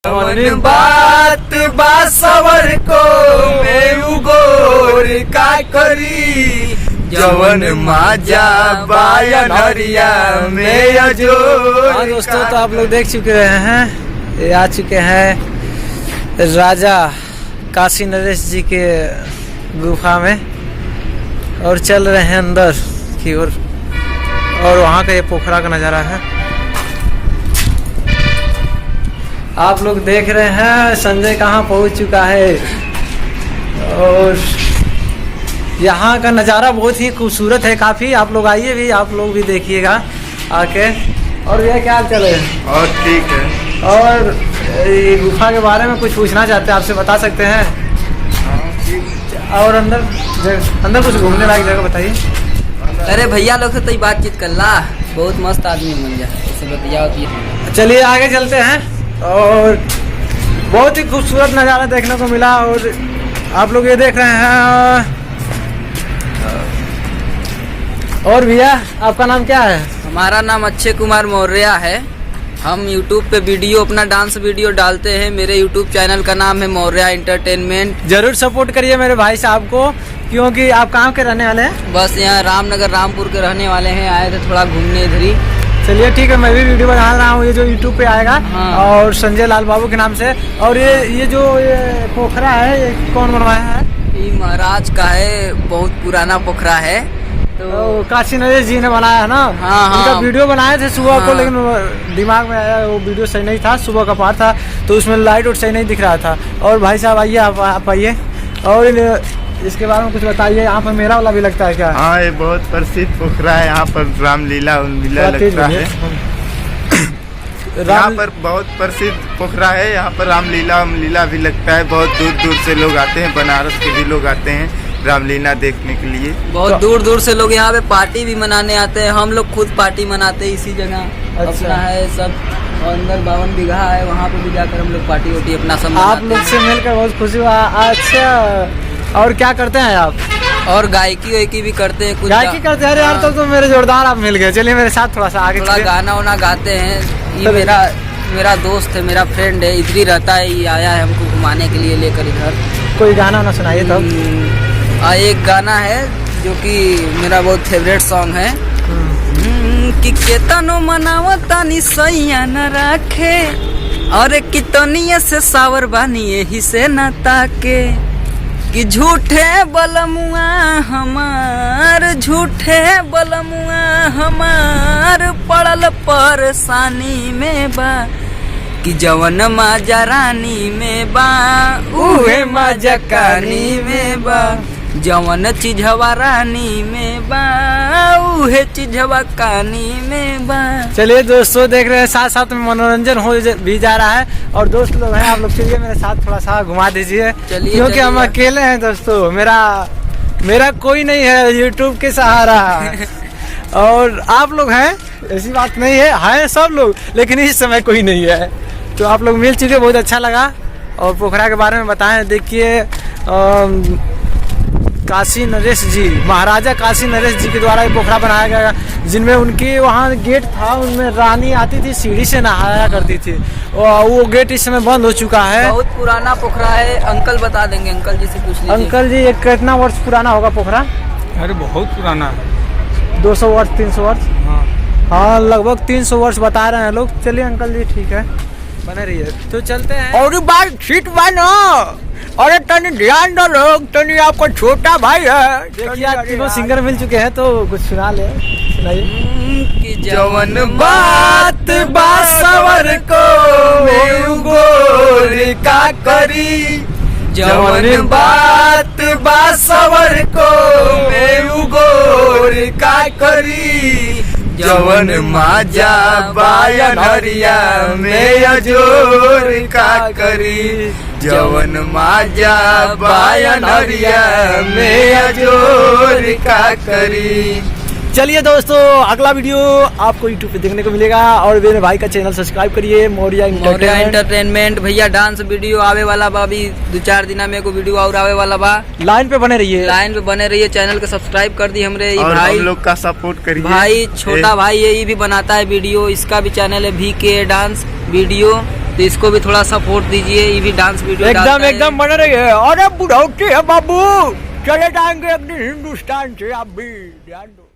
जवन बात बासवर को में उगोर का करी जवन माजा बायन हरिया में अजोर। हाँ दोस्तों, तो आप लोग देख चुके हैं, ये आ चुके हैं राजा काशी नरेश जी के गुफा में और चल रहे हैं अंदर की ओर। और वहाँ का ये पोखरा का नज़ारा है, आप लोग देख रहे हैं। संजय कहाँ पहुँच चुका है और यहाँ का नज़ारा बहुत ही खूबसूरत है काफ़ी। आप लोग आइए भी, आप लोग भी देखिएगा आके। और ये क्या चल रहे हैं? और ठीक है। और ये गुफा के बारे में कुछ पूछना चाहते हैं, आपसे बता सकते हैं? और अंदर कुछ घूमने लायक जगह बताइए। अरे भैया लोग से तो बातचीत कर ला, बहुत मस्त आदमी बन जाए, ऐसे बतिया होती है। चलिए आगे चलते हैं। और बहुत ही खूबसूरत नज़ारा देखने को मिला। और आप लोग ये देख रहे हैं। और भैया आपका नाम क्या है? हमारा नाम अक्षय कुमार मौर्य है। हम YouTube पे वीडियो, अपना डांस वीडियो डालते हैं। मेरे YouTube चैनल का नाम है मौर्य एंटरटेनमेंट। जरूर सपोर्ट करिए मेरे भाई साहब को, क्योंकि आप कहाँ के रहने वाले हैं? बस यहाँ रामनगर रामपुर के रहने वाले हैं, आए थे थोड़ा घूमने इधर ही। चलिए ठीक है, मैं भी वीडियो बना रहा हूँ, ये जो YouTube पे आएगा। हाँ। और संजय लाल बाबू के नाम से। और ये जो ये पोखरा है, ये कौन बनवाया है? ये महाराज का है, बहुत पुराना पोखरा है। तो काशी नरेश जी ने बनाया है ना? हाँ। उनका वीडियो बनाए थे सुबह को, हाँ। लेकिन दिमाग में आया वो वीडियो सही नहीं था, सुबह का पार था तो उसमें लाइट और सही नहीं दिख रहा था। और भाई साहब आइए, आप आइए और इसके बारे में कुछ बताइए। यहाँ पर मेला वाला भी लगता है क्या? हाँ, ये बहुत प्रसिद्ध पोखरा है। यहाँ पर रामलीला लगता है। यहाँ पर बहुत प्रसिद्ध पोखरा है। यहाँ पर रामलीला भी लगता है। बहुत दूर दूर से लोग आते हैं, बनारस के भी लोग आते हैं रामलीला देखने के लिए। बहुत दूर दूर से लोग यहाँ पे पार्टी भी मनाने आते हैं। हम लोग खुद पार्टी मनाते हैं इसी जगह। अच्छा। अपना है सब, और अंदर 52 बीघा है, वहाँ पे भी जाकर हम लोग पार्टी वार्टी अपना सब आप मनाते लोग से मिलकर बहुत खुशी हुआ। अच्छा, और क्या करते हैं आप? हैं। और गायकी वायकी भी करते हैं, कुछ गायकी करते हैं? अरे यार, तो मेरे जोरदार आप मिल गए। चलिए मेरे साथ थोड़ा सा आगे थोड़ा चलिए। गाना वाना गाते हैं। ये मेरा दोस्त है, मेरा फ्रेंड है, इधर ही रहता है। ये आया है हमको घुमाने के लिए लेकर इधर। कोई गाना ना सुनाइए तब। एक गाना है जो कि मेरा बहुत फेवरेट सॉन्ग है कि केतनो मनावता नि सैया न राखे, और कितनिया से सावर बानी यही से न ताके, कि झूठे बलमुआ हमार, झूठे बलमुआ हमार पड़ल परेशानी में बा, कि जवन माजा रानी में बा उहे माजा कानी में बा, जवन चिझवा रानी में बा उहे चिझवा कानी में बा। चलिए दोस्तों, देख रहे हैं साथ साथ में मनोरंजन हो भी जा रहा है। और दोस्त लोग हैं, आप लोग चलिए मेरे साथ थोड़ा सा घुमा दीजिए, क्योंकि हम अकेले हैं दोस्तों। मेरा कोई नहीं है यूट्यूब के सहारा। और आप लोग हैं, ऐसी बात नहीं है सब लोग, लेकिन इस समय कोई नहीं है। तो आप लोग मिल चुके, बहुत अच्छा लगा। और पोखरा के बारे में बताएं। देखिए, काशी नरेश जी, महाराजा काशी नरेश जी के द्वारा ये पोखरा बनाया गया, जिनमें उनकी वहाँ गेट था, उनमें रानी आती थी, सीढ़ी से नहाया करती थी। वो गेट इस समय बंद हो चुका है। बहुत पुराना पोखरा है। अंकल बता देंगे, अंकल जी से पूछ लीजिए। अंकल जी, ये कितना वर्ष पुराना होगा पोखरा? अरे बहुत पुराना है, 200 वर्ष, 300 वर्ष? हाँ, लगभग 300 वर्ष बता रहे हैं लोग। चलिए अंकल जी, ठीक है, बने रहिए। तो चलते हैं। और बात सीट बनो। अरे तनी ध्यान दो लोग, तनी आपको छोटा भाई है। देखिए आप तीनों सिंगर मिल चुके हैं, तो कुछ सुना ले, सुनाइए। कि जवन बात बासवर को में उगोर का करी, जवन बात बासवर को में उगोर का करी, जवन माजा बायन हरिया में अजोर का करी, जवन माजा बायन हरिया में अजोर का करी। चलिए दोस्तों, अगला वीडियो आपको YouTube पे देखने को मिलेगा। और मेरे भाई का चैनल सब्सक्राइब करिए, मौर्य एंटरटेनमेंट। भैया डांस वीडियो आवे वाला बा, अभी 2-4 दिन में को वीडियो और आवे वाला बा। लाइन पे बने रहिए, चैनल को सब्सक्राइब कर दी हमरे। और भाई हम लोग का सपोर्ट करिए। भाई छोटा भाई ये भी बनाता है वीडियो, इसका भी चैनल है VK डांस वीडियो। तो इसको भी थोड़ा सपोर्ट दीजिए, ये भी डांस वीडियो एकदम एकदम बन रही है। अरे बुढ़ौती है बाबू, चले जाएंगे एक दिन हिंदुस्तान से, आप भी ध्यान दो।